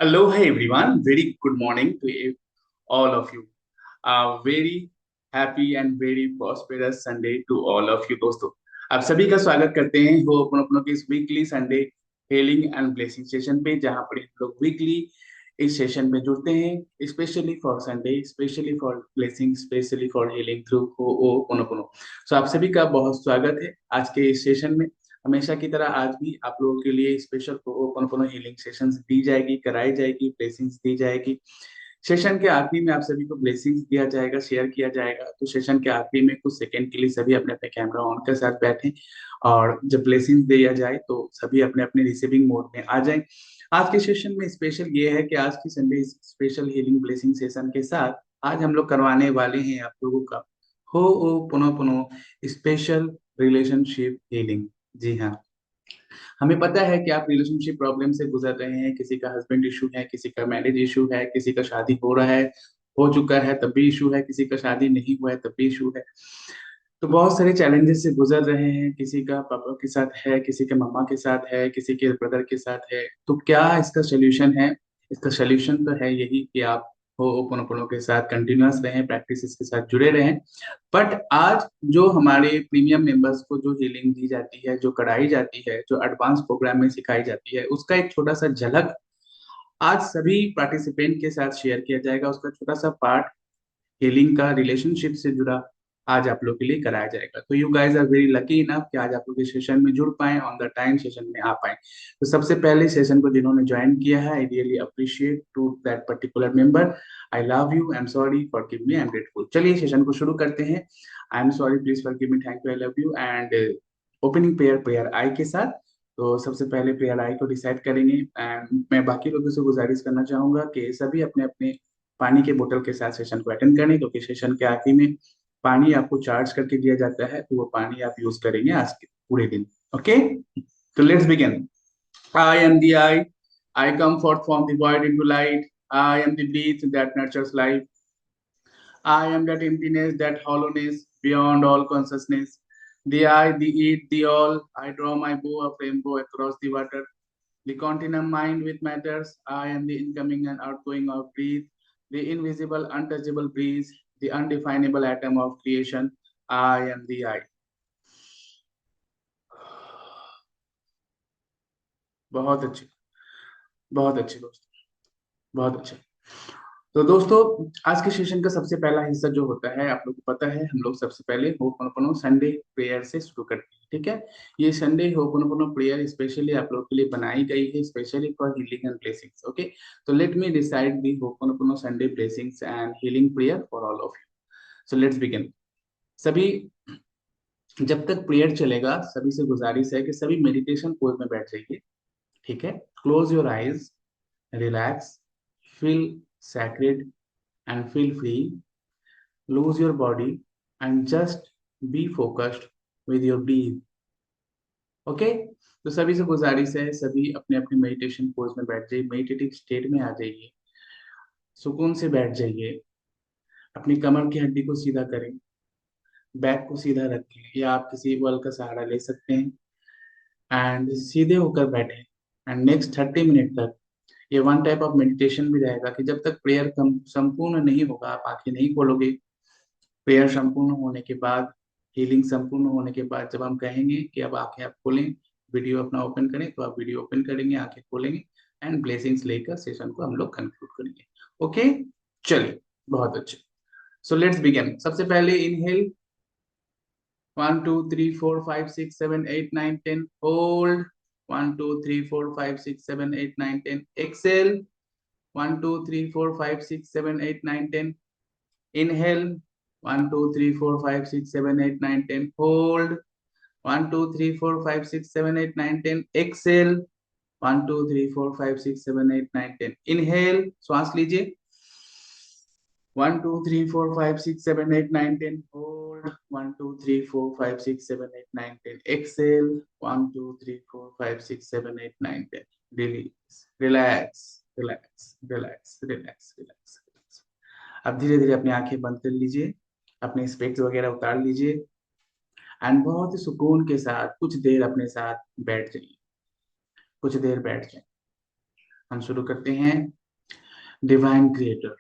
Aloha everyone, very good morning to all of you. A very happy and very prosperous Sunday to all of you दोस्तों। आप सभी का स्वागत करते हैं वो अपनों के इस weekly Sunday hailing and blessing session पे, जहां पर हम लोग वीकली इस सेशन में जुड़ते हैं, specially for Sunday, specially for blessing, specially for healing through हो ओ पोनो। सो आप सभी का बहुत स्वागत है आज के इस सेशन में। हमेशा की तरह आज भी आप लोगों के लिए स्पेशल ओपन हीलिंग सेशंस दी जाएगी, कराई जाएगी, ब्लेसिंग्स दी जाएगी। सेशन के आखिरी में आप सभी को ब्लेसिंग्स दिया जाएगा, शेयर किया जाएगा। तो सेशन के आखिरी में कुछ सेकंड के लिए सभी अपने अपने कैमरा ऑन के साथ बैठें, और जब ब्लेसिंग्स दिया जाए तो सभी अपने अपने रिसीविंग मोड में आ जाएं। आज के सेशन में स्पेशल ये है कि आज की Sunday special healing blessing session के साथ आज हम लोग करवाने वाले हैं आप लोगों का हो ओ पुनो पुनो स्पेशल रिलेशनशिप हीलिंग। जी हाँ, हमें पता है कि आप रिलेशनशिप प्रॉब्लम से गुजर रहे हैं। किसी का हस्बैंड इशू है, किसी का मैरिज इशू है, किसी का शादी हो रहा है, हो चुका है तब भी इशू है, किसी का शादी नहीं हुआ है तब भी इशू है। तो बहुत सारे चैलेंजेस से गुजर रहे हैं। किसी का पापा के साथ है, किसी के मम्मा के साथ है, किसी के ब्रदर के साथ है। तो क्या इसका सोल्यूशन है? इसका सोल्यूशन तो है यही कि आप हो ओपनोपनो के साथ कंटिन्यूअस रहें, प्रैक्टिस के साथ जुड़े रहें। बट आज जो हमारे प्रीमियम मेंबर्स को जो हीलिंग दी जाती है, जो कराई जाती है, जो एडवांस प्रोग्राम में सिखाई जाती है, उसका एक छोटा सा झलक आज सभी पार्टिसिपेंट के साथ शेयर किया जाएगा। उसका छोटा सा पार्ट हीलिंग का रिलेशनशिप से जुड़ा आज आप लोग के लिए कराया जाएगा। तो you guys are very lucky enough कि आज आप लोग इस सेशन में जुड़ पाए, ऑन द टाइम सेशन में आ पाए। तो सबसे पहले सेशन को जिन्होंने ज्वाइन किया है, I really appreciate to that particular member. I love you, I am sorry, forgive me, I am grateful. चलिए सेशन को शुरू करते हैं। I am sorry, please forgive me, thank you, I love you and opening prayer prayer I के साथ। तो सबसे पहले प्रेयर आई को डिसाइड करेंगे, एंड मैं बाकी लोगों से गुजारिश करना चाहूंगा कि सभी अपने अपने पानी के बोतल के साथ सेशन को अटेंड करें, क्योंकि सेशन के आखिर में पानी आपको चार्ज करके दिया जाता है, तो वो पानी आप यूज करेंगे आज के पूरे दिन। ओके, तो let's begin. I am the I come forth from the void into light. I am the breath that nurtures life. I am that emptiness, that hollowness beyond all consciousness. The I, the it, the all. I draw my bow of rainbow across the water. The continuum mind with matters. I am the incoming and outgoing of breath, the invisible, untouchable breeze, the undefinable atom of creation. I am the I. बहुत अच्छे, बहुत अच्छे दोस्तों, बहुत अच्छे। तो दोस्तों, आज के सेशन का सबसे पहला हिस्सा जो होता है, आप लोग को पता है, हम लोग सबसे पहले होपनोपनो संडे प्रेयर से शुरू करते हैं। ठीक है, ये संडे होपनोपनो प्रेयर स्पेशली आप लोग के लिए बनाई गई है, specially for healing and blessings. Okay, तो let me decide the hooponopono Sunday blessings and healing prayer for all of you. So let's begin. सभी, जब तक प्रेयर चलेगा, सभी से गुजारिश है कि सभी मेडिटेशन पोज में बैठ जाइए। ठीक है, close your eyes, relax, feel sacred and feel free. Lose your body and just be focused with your breath. Okay, तो सभी से गुजारिश है, सभी अपने अपने मेडिटेशन पोज में बैठ जाइए, मेडिटेटिव स्टेट में आ जाइए, सुकून से बैठ जाइए। अपनी कमर की हड्डी को सीधा करें, बैक को सीधा रखें, या आप किसी बल का सहारा ले सकते हैं, एंड सीधे होकर बैठें। एंड नेक्स्ट 30 मिनट तक ये वन टाइप ऑफ मेडिटेशन भी रहेगा कि जब तक प्रेयर संपूर्ण नहीं होगा, आप आंखें नहीं खोलोगे। प्रेयर संपूर्ण होने के बाद, हीलिंग संपूर्ण होने के बाद, जब हम कहेंगे कि अब आंखें आप खोलें, वीडियो अपना ओपन करें, तो आप वीडियो ओपन करेंगे, आंखें खोलेंगे, एंड ब्लेसिंग्स लेकर सेशन को हम लोग कंक्लूड करेंगे। ओके, चलिए, बहुत अच्छे। सो लेट्स बिगिन। सबसे पहले inhale, 1 2 3 4 5 6 7 8 9 10, hold, 1 2 3 4 5 6 7 8 9 10, Excel, 1 2 3 4 5 6 7 8 9 10, inhale, 1 2 3 4 5 6 7 8 9 10, hold, 1 2 3 4 5 6 7 8 9 10, exhale, 1 2 3 4 5 6 7 8 9 10, inhale, श्वास लीजिए, 1 2 3 4 5 6 7 8 9 10, hold, 1 2 3 4 5 6 7 8 9 10, exhale, 1 2 3 4 5 6 7 8 9 10, release, relax, relax, relax, relax, relax। अब धीरे धीरे अपनी आंखें बंद कर लीजिए, अपने स्पेक्स वगैरह उतार लीजिए, एंड बहुत ही सुकून के साथ कुछ देर अपने साथ बैठ जाइए, कुछ देर बैठ जाए। हम शुरू करते हैं। Divine creator,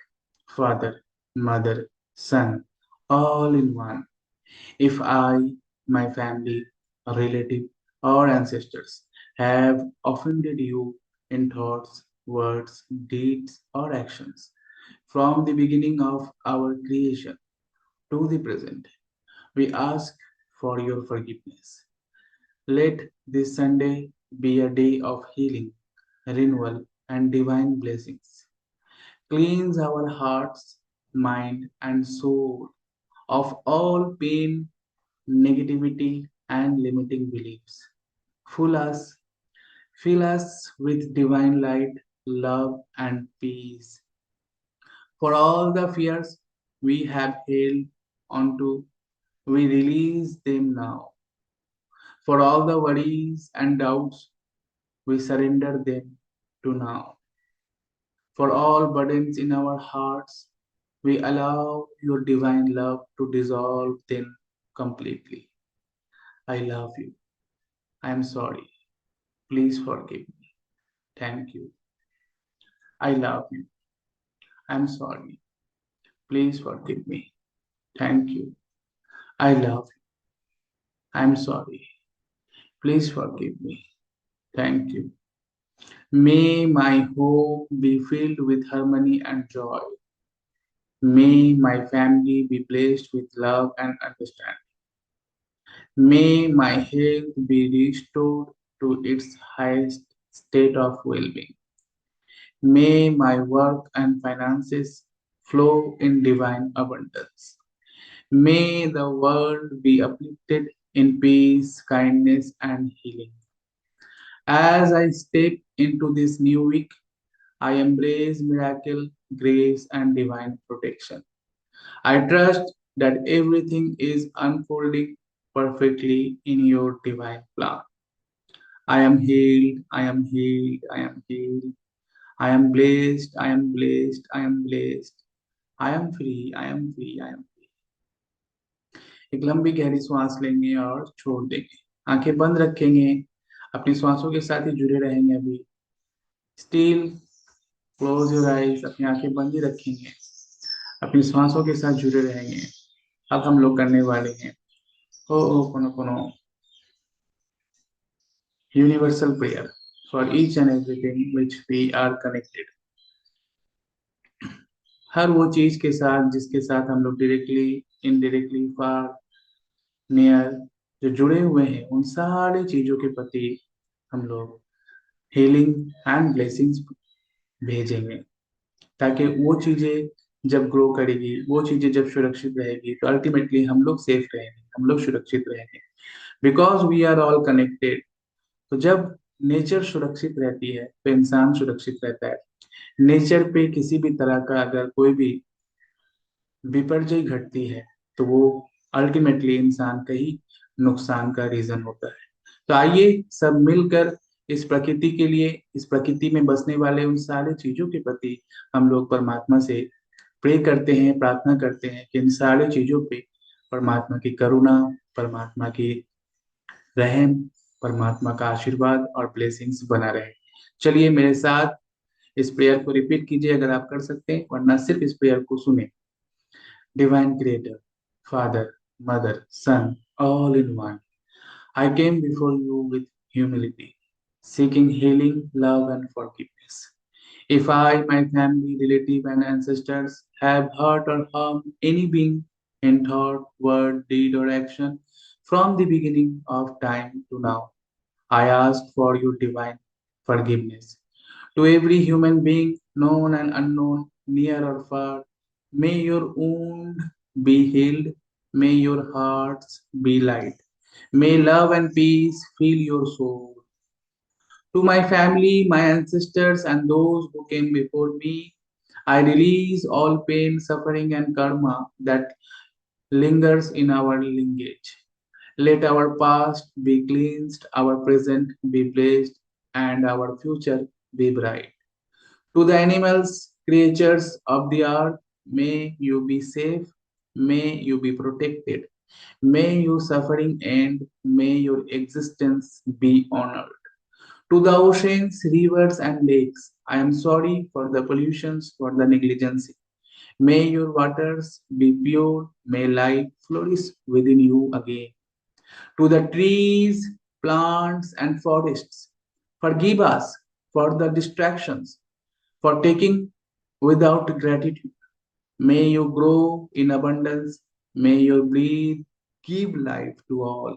father, mother, son, all in one. If I, my family, relative, or ancestors have offended you in thoughts, words, deeds, or actions from the beginning of our creation to the present, we ask for your forgiveness. Let this Sunday be a day of healing, renewal, and divine blessings. Cleanse our hearts, mind, and soul of all pain, negativity, and limiting beliefs. Fill us, fill us with divine light, love, and peace. For all the fears we have held onto, we release them now. For all the worries and doubts, we surrender them to now. For all burdens in our hearts, we allow your divine love to dissolve them completely. I love you. I am sorry. Please forgive me. Thank you. I love you. I am sorry. Please forgive me. Thank you. I love you. I am sorry. Please forgive me. Thank you. May my home be filled with harmony and joy. May my family be blessed with love and understanding. May my health be restored to its highest state of well being. May my work and finances flow in divine abundance. May the world be uplifted in peace, kindness, and healing. As I step into this new week, I embrace miracle, grace, and divine protection. I trust that everything is unfolding perfectly in your divine plan. I am healed, I am healed, I am healed. I am blessed, I am blessed, I am blessed. I am free, I am free, I am free. एक लंबी गहरी सांस लेंगे और छोड़ देंगे। आंखें बंद रखेंगे, अपनी सांसों के साथ ही जुड़े रहेंगे। अभी स्टिल क्लोज योर आइज, अपनी आंखें बंद ही रखेंगे, अपनी सांसों के साथ जुड़े रहेंगे। अब हम लोग करने वाले हैं ओ कोनो कोनो universal prayer for each and everything which we are connected. हर वो चीज के साथ जिसके साथ हम लोग डायरेक्टली, इनडायरेक्टली, फार, नियर जो जुड़े हुए हैं, उन सारी चीजों के प्रति हम लोग हीलिंग एंड ब्लेसिंग्स भेजेंगे, ताकि वो चीजें जब ग्रो करेगी, वो चीजें जब सुरक्षित रहेगी, तो अल्टीमेटली हम लोग सेफ रहेंगे, हम लोग सुरक्षित रहेंगे, because we are all connected. तो जब नेचर सुरक्षित रहती है तो इंसान सुरक्षित रहता है। नेचर पे किसी भी तरह का अगर कोई भी विपर्जय घटती है तो वो अल्टीमेटली इंसान का ही नुकसान का रीजन होता है। तो आइए सब मिलकर इस प्रकृति के लिए, इस प्रकृति में बसने वाले उन सारे चीजों के प्रति हम लोग परमात्मा से प्रे करते हैं, प्रार्थना करते हैं कि इन सारे चीजों पे परमात्मा की करुणा, परमात्मा की रहम, परमात्मा का आशीर्वाद और ब्लेसिंग्स बना रहे। चलिए मेरे साथ इस प्रेयर को रिपीट कीजिए अगर आप कर सकते हैं, वरना सिर्फ इस प्रेयर को सुने। Divine Creator, Father, Mother, Son, all in one. I came before you with humility, seeking healing, love, and forgiveness. If I, my family, relative, and ancestors have hurt or harmed any being in thought, word, deed, or action from the beginning of time to now, I ask for your divine forgiveness. To every human being, known and unknown, near or far, may your wound be healed, may your hearts be light, may love and peace fill your soul. To my family, my ancestors, and those who came before me, I release all pain, suffering, and karma that lingers in our lineage. Let our past be cleansed, our present be blessed, and our future be bright. To the animals, creatures of the earth, may you be safe, may you be protected, may your suffering end, may your existence be honored. To the oceans, rivers, and lakes, I am sorry for the pollutions, for the negligence. May your waters be pure, may life flourish within you again. To the trees, plants, and forests, forgive us for the distractions, for taking without gratitude. May you grow in abundance, may your breathe give life to all.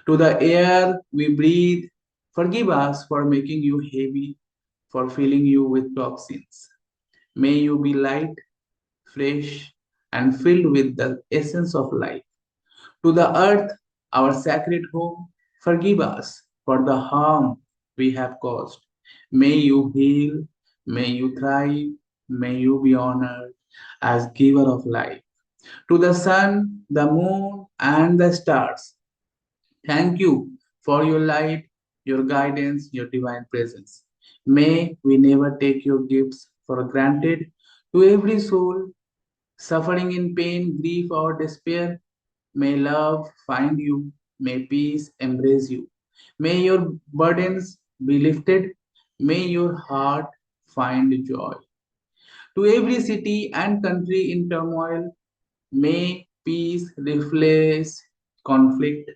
To the air we breathe, forgive us for making you heavy, for filling you with toxins. May you be light, fresh, and filled with the essence of life. To the earth, our sacred home, forgive us for the harm we have caused. May you heal, may you thrive, may you be honored as giver of life. To the sun, the moon, and the stars, thank you for your light, your guidance, your divine presence. May we never take your gifts for granted. To every soul suffering in pain, grief, or despair, may love find you, may peace embrace you. May your burdens be lifted, may your heart find joy. To every city and country in turmoil, may peace replace conflict.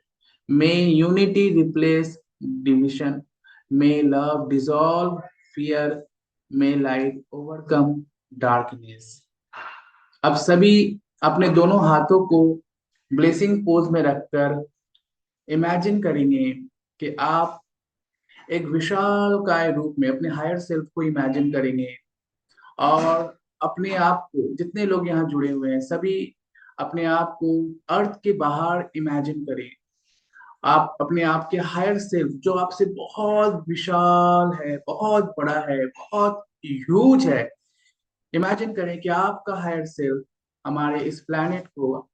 May unity replace division. May love dissolve fear. May light overcome darkness. अब सभी अपने दोनों हाथों को blessing pose में रखकर imagine करेंगे कि आप एक विशाल काय रूप में अपने हायर सेल्फ को इमेजिन करेंगे और अपने आप को, जितने लोग यहाँ जुड़े हुए हैं सभी अपने आप को अर्थ के बाहर इमेजिन करें। आप अपने आप के हायर सेल्फ जो आपसे बहुत विशाल है, बहुत बड़ा है, बहुत ह्यूज है, इमेजिन करें कि आपका हायर सेल्फ हमारे इस प्लैनेट को,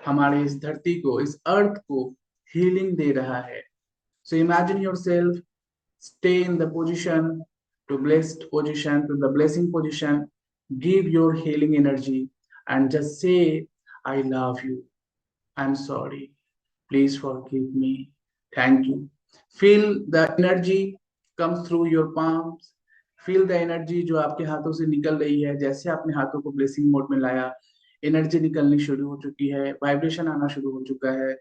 हमारे इस धरती को, इस अर्थ को हीलिंग दे रहा है। So imagine yourself, stay in the position, to blessed position, to the blessing position, give your healing energy and just say, I love you, I'm sorry, please forgive me, thank you. Feel the energy comes through your palms. Feel the energy जो आपके हाथों से निकल रही है। जैसे आपने हाथों को ब्लेसिंग मोड में लाया, एनर्जी निकलनी शुरू हो चुकी है, वाइब्रेशन आना शुरू हो चुका है।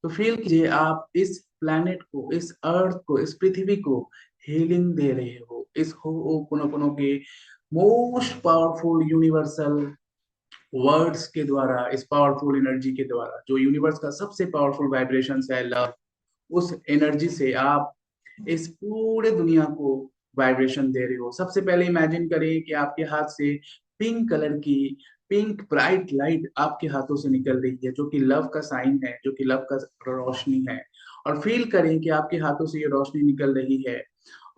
तो फील कीजिए आप इस प्लैनेट को, इस अर्थ को, इस पृथ्वी को हीलिंग दे रहे हो, इस हो'ओपोनोपोनो के मोस्ट पावरफुल यूनिवर्सल वर्ड्स के द्वारा, इस पावरफुल एनर्जी के द्वारा, जो यूनिवर्स का सबसे पावरफुल वाइब्रेशन है लव, उस एनर्जी से आप इस पूरे दुनिया को वाइब्रेशन दे रहे हो। सबसे पहले इमेजिन करें कि आपके हाथ से पिंक कलर की पिंक ब्राइट लाइट आपके हाथों से निकल रही है, जो कि लव का साइन है, जो कि लव का रोशनी है। और फील करें कि आपके हाथों से ये रोशनी निकल रही है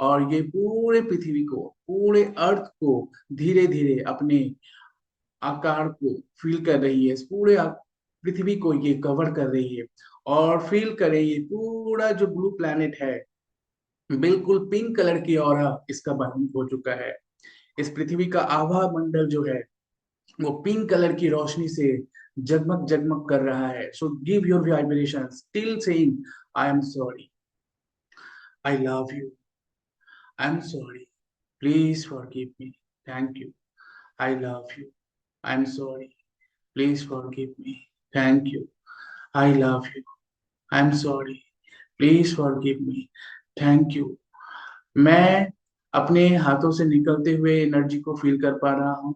और ये पूरे पृथ्वी को, पूरे अर्थ को धीरे धीरे अपने आकार को फील कर रही है, इस पूरे पृथ्वी को ये कवर कर रही है। और फील करें ये पूरा जो ब्लू प्लैनेट है बिल्कुल पिंक कलर की ऑरा इसका बन हो चुका है। इस पृथ्वी का आभा मंडल जो है वो पिंक कलर की रोशनी से जगमग जगमग कर रहा है। So give your vibration still saying, I am sorry, I love you, I am sorry, please forgive me, thank you, I love you, I am sorry, please forgive me, thank you, I love you, I am sorry, please forgive me, thank you. मैं अपने हाथों से निकलते हुए energy को feel कर पा रहा हूँ,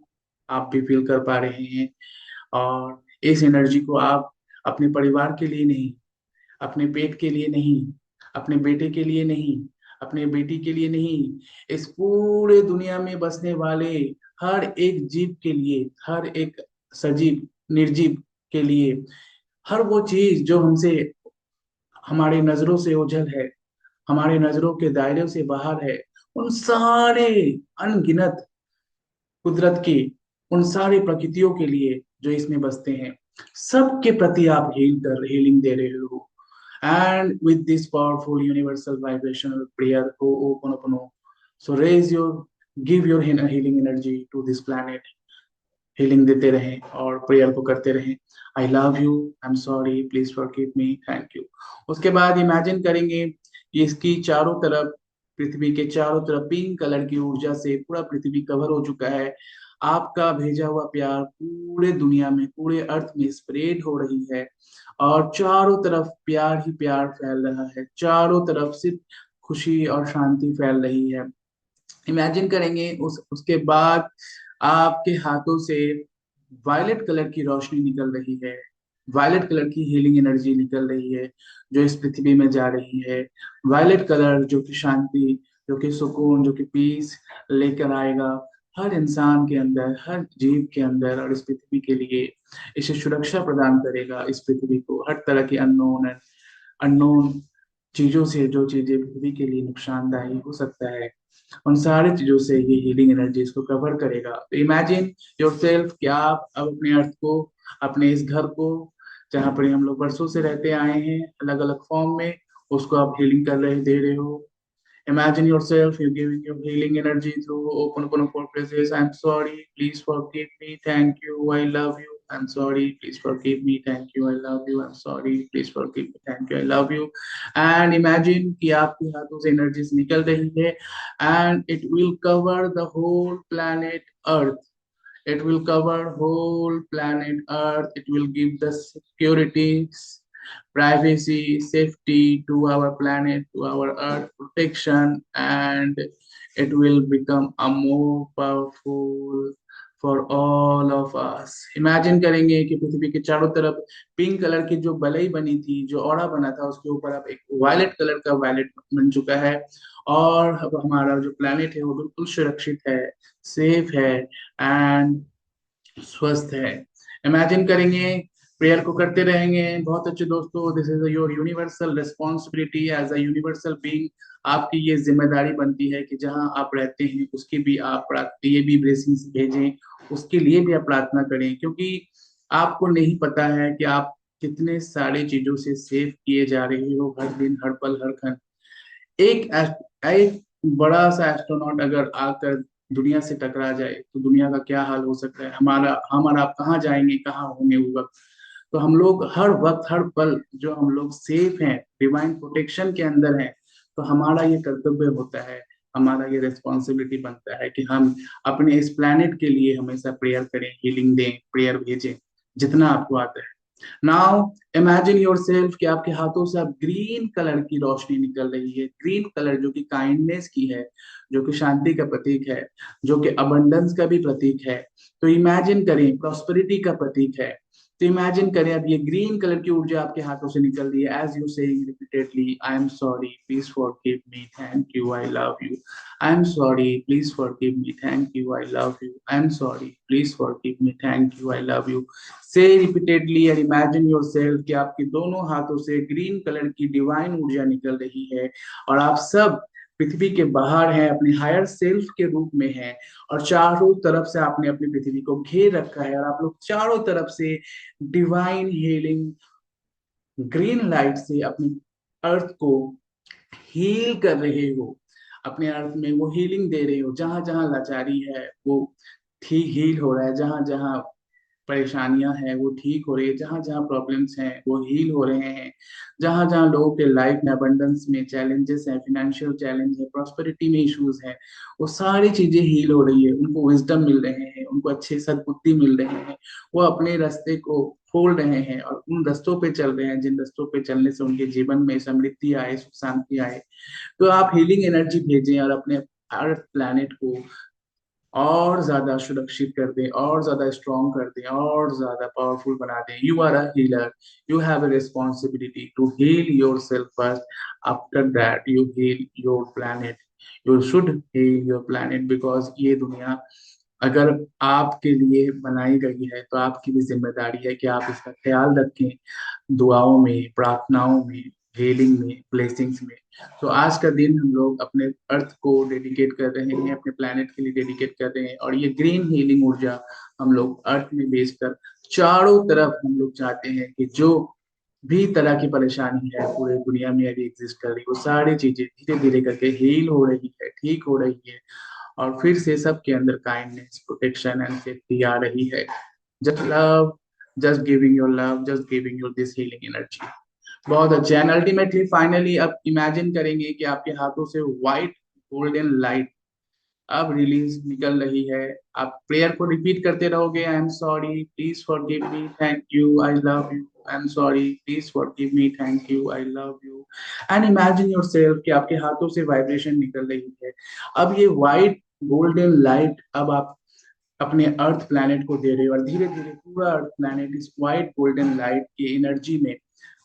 आप भी फील कर पा रहे हैं। और इस एनर्जी को आप अपने परिवार के लिए नहीं, अपने पेट के लिए नहीं, अपने बेटे के लिए नहीं, अपने बेटी के लिए नहीं, इस पूरे दुनिया में बसने वाले हर एक जीव के लिए, हर एक सजीव निर्जीव के लिए, हर वो चीज जो हमसे, हमारे नजरों से ओझल है, हमारे नजरों के दायरे से बाहर है, उन सारे अनगिनत कुदरत की, उन सारी प्रकृतियों के लिए जो इसमें बसते हैं, सबके प्रति आप हीलिंग दे रहे हो। And with this powerful universal vibrational prayer Ho'oponopono, so raise your, give your healing energy to this planet. Healing देते रहें और प्रेयर को करते रहें। I love you, I am sorry, please forgive me, thank you. उसके बाद imagine करेंगे कि इसकी चारों तरफ पृथ्वी के चारों तरफ पिंक कलर की ऊर्जा से पूरा पृथ्वी कवर हो चुका है। आपका भेजा हुआ प्यार पूरे दुनिया में, पूरे अर्थ में स्प्रेड हो रही है और चारों तरफ प्यार ही प्यार फैल रहा है। चारों तरफ सिर्फ खुशी और शांति फैल रही है। इमेजिन करेंगे उसके बाद आपके हाथों से वायलेट कलर की रोशनी निकल रही है। वायलेट कलर की हीलिंग एनर्जी निकल रही है जो इस पृथ्वी में जा रही है। वायलेट कलर जो कि शांति, जो कि सुकून, जो कि पीस लेकर आएगा हर इंसान के अंदर, हर जीव के अंदर और इस पृथ्वी के लिए। इसे सुरक्षा प्रदान करेगा इस पृथ्वी को हर तरह की अननोन अननोन चीजों से, जो चीजें पृथ्वी के लिए नुकसानदायी हो सकता है, उन सारी चीजों से ये हीलिंग एनर्जी इसको कवर करेगा। तो इमेजिन योरसेल्फ कि आप अब अपने अर्थ को, अपने इस घर को, जहाँ पर हम लोग वर्षों से रहते आए हैं अलग अलग फॉर्म में, उसको आप हीलिंग कर रहे दे रहे हो। Imagine yourself, you giving your healing energy through open phrases. I'm sorry, please forgive me, thank you, I love you. I'm sorry, please forgive me, thank you, I love you. I'm sorry, please forgive me, thank you, I love you. And imagine कि आपके हाथों से energies निकल रही है and it will cover the whole planet Earth. It will cover whole planet Earth. It will give the security, privacy, safety to our planet, to our Earth, protection, and it will become a more powerful for all of us. Imagine करेंगे कि पृथ्वी के चारों तरफ pink colour की जो बलई बनी थी, जो ऑरा बना था, उसके ऊपर अब एक वायलेट कलर का वायलेट बन चुका है और अब हमारा जो प्लेनेट है वो बिल्कुल सुरक्षित है, सेफ है एंड स्वस्थ है। इमेजिन करेंगे, प्रेयर को करते रहेंगे। बहुत अच्छे दोस्तों, this is your universal responsibility as a universal being. आपकी ये जिम्मेदारी बनती है कि जहां आप रहते हैं उसकी भी आप ये भी ब्लेसिंग्स भेजें, उसके लिए भी आप प्रार्थना करें, क्योंकि आपको नहीं पता है कि आप कितने सारे चीजों से सेव किए जा रहे हो हर दिन, हर पल, हर क्षण। एक बड़ा सा एस्ट्रोनॉट अगर आकर दुनिया से टकरा जाए तो दुनिया का क्या हाल हो सकता है, हमारा हम और आप कहाँ जाएंगे, कहाँ होंगे उस वक्त। तो हम लोग हर वक्त, हर पल जो हम लोग सेफ हैं, डिवाइन प्रोटेक्शन के अंदर हैं, तो हमारा ये कर्तव्य होता है, हमारा ये रिस्पॉन्सिबिलिटी बनता है कि हम अपने इस प्लेनेट के लिए हमेशा प्रेयर करें, हीलिंग दें, प्रेयर भेजें जितना आपको आता है। नाउ इमेजिन योरसेल्फ कि आपके हाथों से अब ग्रीन कलर की रोशनी निकल रही है। ग्रीन कलर जो कि काइंडनेस की है, जो कि शांति का प्रतीक है, जो कि अबंडेंस का भी प्रतीक है। तो इमेजिन करें, प्रॉस्पेरिटी का प्रतीक है। तो इमेजिन करें अब ये ग्रीन कलर की ऊर्जा आपके हाथों से निकल रही है as you saying repeatedly, I am sorry, please forgive me, thank you, I love you. I am sorry, please forgive me, thank you, I love you. I am sorry, please forgive me, thank you, I love you. Say repeatedly and imagine yourself कि आपके दोनों हाथों से green colour की divine ऊर्जा निकल रही है और आप सब पृथ्वी के बाहर हैं, अपने हायर सेल्फ के रूप में हैं और चारों तरफ से आपने अपनी पृथ्वी को घेर रखा है और आप लोग चारों तरफ से डिवाइन हीलिंग ग्रीन लाइट से अपनी अर्थ को हील कर रहे हो। अपने अर्थ में वो हीलिंग दे रहे हो, जहां जहां लाचारी है वो ठीक हील हो रहा है, जहां जहां परेशानियां हैं वो ठीक हो रही है, जहां जहां प्रॉब्लम्स हैं वो हील हो रहे हैं, जहां जहां लोगों के लाइफ में अबंडेंस में चैलेंजेस हैं, फाइनेंशियल चैलेंज है, प्रॉस्पेरिटी में इश्यूज हैं, वो सारी चीजें हील हो रही है। उनको विजडम मिल रहे हैं, उनको अच्छे सद्बुद्धि मिल रहे हैं, वो अपने रास्ते को खोल रहे हैं और उन रास्तों पे चल रहे हैं जिन रास्तों पे चलने से उनके जीवन में समृद्धि आए, सुख शांति आए। तो आप हीलिंग एनर्जी भेजें और अपने अर्थ प्लैनेट को और ज्यादा सुरक्षित कर दें, और ज्यादा स्ट्रॉन्ग कर दें, और ज्यादा पावरफुल बना दें। You are a healer, you have a responsibility to heal yourself first. After that you heal your planet. You should heal your planet because ये दुनिया अगर आपके लिए बनाई गई है तो आपकी भी जिम्मेदारी है कि आप इसका ख्याल रखें, दुआओं में, प्रार्थनाओं में, हीलिंग में, ब्लेसिंग्स में। तो आज का दिन हम लोग अपने अर्थ को डेडिकेट कर रहे हैं, अपने प्लेनेट के लिए डेडिकेट कर रहे हैं और ये ग्रीन हीलिंग ऊर्जा हम लोग अर्थ में भेजकर चारों तरफ हम लोग चाहते हैं कि जो भी तरह की परेशानी है पूरे दुनिया में अभी एग्जिस्ट कर रही है, वो सारी चीजें धीरे धीरे करके हील हो रही है, ठीक हो रही है और फिर से सबके अंदर काइंडनेस, प्रोटेक्शन एंड सेफ्टी आ रही है। Just love, just giving your love, just giving your this healing energy. बहुत अच्छे। एंड अल्टीमेटली फाइनली अब इमेजिन करेंगे कि आपके हाथों से व्हाइट गोल्डन लाइट अब रिलीज निकल रही है। आप प्रेयर को रिपीट करते रहोगे, आई am sorry, please forgive me, thank you, I love you, I am sorry, please forgive me, thank you, I love you. And imagine yourself कि आपके हाथों से वाइब्रेशन निकल रही है। अब ये वाइट गोल्डन लाइट अब आप अपने अर्थ प्लैनेट को दे रहे हो, और धीरे धीरे पूरा अर्थ प्लैनेट इस वाइट गोल्डन लाइट की एनर्जी में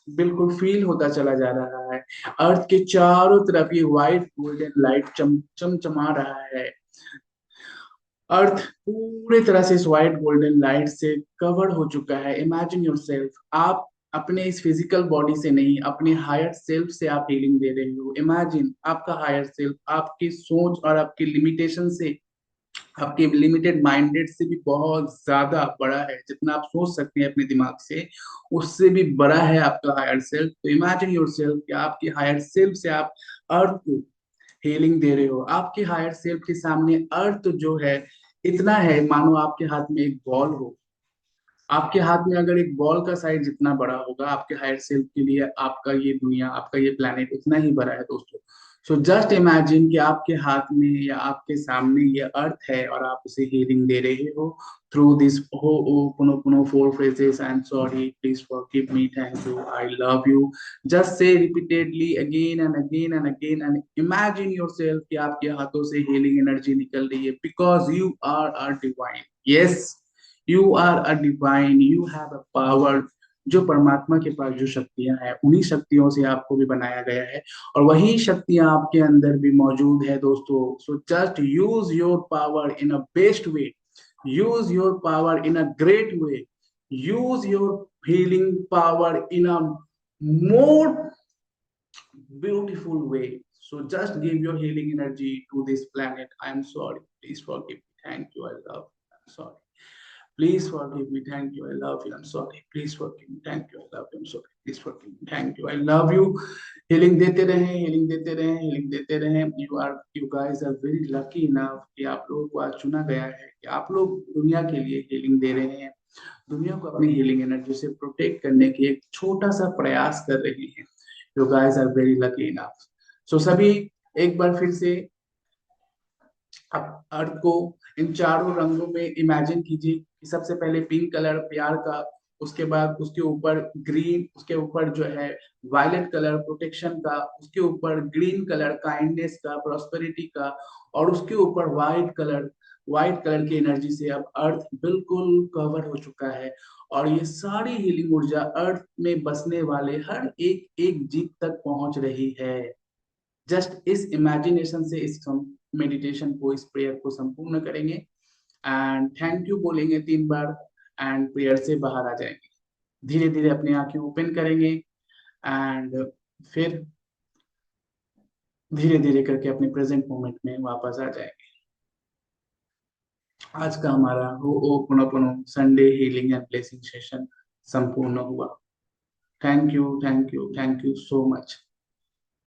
बिल्कुल फील होता चला जा रहा है। अर्थ के चारों तरफ ये व्हाइट गोल्डन लाइट चमचमा रहा है। अर्थ पूरे तरह से इस व्हाइट गोल्डन लाइट से कवर हो चुका है। इमेजिन योरसेल्फ, आप अपने इस फिजिकल बॉडी से नहीं, अपने हायर सेल्फ से आप हीलिंग दे रहे हो। इमेजिन आपका हायर सेल्फ आपकी सोच और आपकी लिमिटेशन से, आपके लिमिटेड माइंडेड से भी बहुत ज्यादा बड़ा है। जितना आप सोच सकते हैं अपने दिमाग से, उससे भी बड़ा है आपका हायर सेल्फ। तो इमेजिन योरसेल्फ कि आपके हायर सेल्फ से आप अर्थ को हीलिंग दे रहे हो। आपके हायर सेल्फ के सामने अर्थ जो है इतना है, मानो आपके हाथ में एक बॉल हो। आपके हाथ में अगर एक बॉल का साइज जितना बड़ा होगा, आपके हायर सेल्फ के लिए आपका ये दुनिया, आपका ये प्लेनेट उतना ही बड़ा है दोस्तों। सो जस्ट इमेजिन कि आपके हाथ में या आपके सामने ये अर्थ है और आप उसे हीलिंग दे रहे हो थ्रू दिस हो पुनो पुनो four phrases, I am sorry, please forgive me, thank you, I love you. Just say repeatedly again and again and again, and imagine yourself कि आपके हाथों से हीलिंग एनर्जी निकल रही है, because you are a divine. Yes, you are a divine, you have a power. जो परमात्मा के पास जो शक्तियां हैं, उन्हीं शक्तियों से आपको भी बनाया गया है, और वही शक्तियां आपके अंदर भी मौजूद है दोस्तों। So just use your power in a best way, use your power in a great way, use your healing power in a more beautiful way. So just give your healing energy to this planet. I am sorry. Please forgive me. Thank you. I love you. I'm sorry. Please forgive me. Thank you. I love you. I'm sorry. Please forgive me. Thank you. I love you. I'm sorry. Please forgive me. Thank you. I love you. Healing देते रहें, healing देते रहें, healing देते रहें. You guys are very lucky enough कि आप लोगों को आज चुना गया है कि आप लोग दुनिया के लिए healing दे रहे हैं, दुनिया को अपनी हीलिंग एनर्जी से प्रोटेक्ट करने की एक छोटा सा प्रयास कर रही हैं। You guys are very lucky enough. So सभी एक बार फिर से आप अर्थ को इन चारों रंगों में इमेजिन कीजिए कि सबसे पहले पिंक कलर प्यार का, उसके बाद उसके ऊपर ग्रीन, उसके ऊपर जो है वायलेट कलर प्रोटेक्शन का, उसके ऊपर ग्रीन कलर काइंडनेस का, प्रॉस्पेरिटी का, और उसके ऊपर व्हाइट कलर की एनर्जी से अब अर्थ बिल्कुल कवर हो चुका है। और ये सारी हीलिंग ऊर्जा अर्थ में बसने वाले हर एक एक जीव तक पहुंच रही है। जस्ट इस इमेजिनेशन से इस मेडिटेशन को, इस प्रेयर को संपूर्ण करेंगे, एंड थैंक यू बोलेंगे 3 बार, एंड प्रेयर से बाहर आ जाएंगे। धीरे धीरे अपनी आंखें ओपन करेंगे, एंड फिर धीरे धीरे करके अपने प्रेजेंट मोमेंट में वापस आ जाएंगे। आज का हमारा हो ओ पुनो पुनो Sunday healing and blessing session संपूर्ण हुआ। Thank you, thank you, thank you so much.